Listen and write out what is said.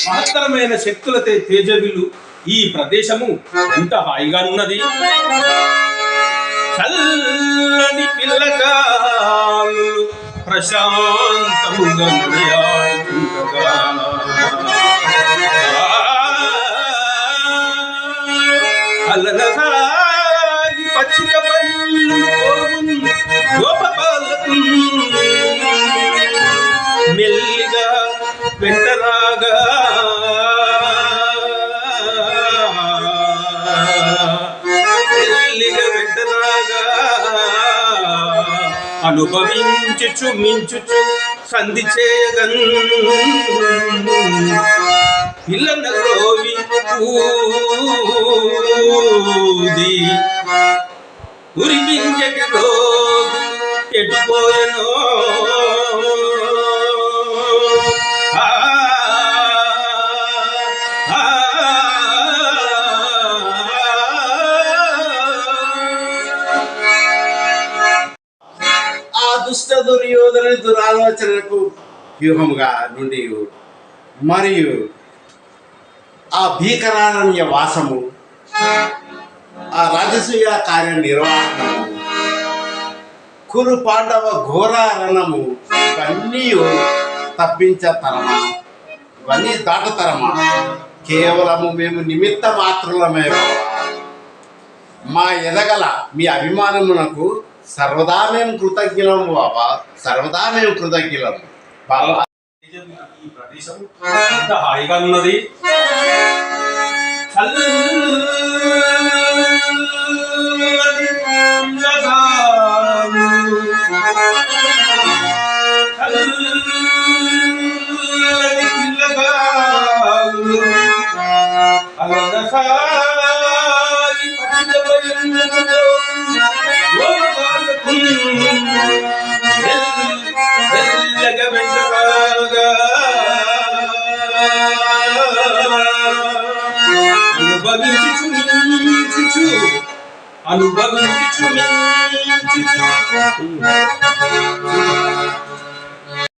మహత్తరమైన శక్తుల తేజవిలు ఈ ప్రదేశము ఎంత హాయిగానున్నది. చల్లని పిల్లగాలు ప్రశాంతముగా నడయాడుతుండగా అల్లనసాగి పచ్చిక పళ్ళు గోపపాలకు మెల్లిగా వెంటరాగా అనుభవించుచు మించుచు సంధి చేయగన్ పిల్లన గ్రోవి ఊది ఉరిమించటి రోజు ఎటుపోయనో దుష్ట దుర్యోధన దురాలోచనలకు వ్యూహముగా నుండి మరియు ఆ భీకరారణ్య వాసము, ఆ రాజసూయ కార్యనిర్వహణము, కురు పాండవ ఘోరారణము ఇవన్నీ తప్పించతరమా, ఇవన్నీ దాటతరమా? కేవలము మేము నిమిత్త మాత్రులమే. మా ఎదగల మీ అభిమానమునకు సర్వదా మేము కృతజ్ఞులము బాబా, సర్వదా మేము కృతజ్ఞులము బాబా. ఈ ప్రదేశం ఎంత హాయిగా ఉన్నది. అనుభవించు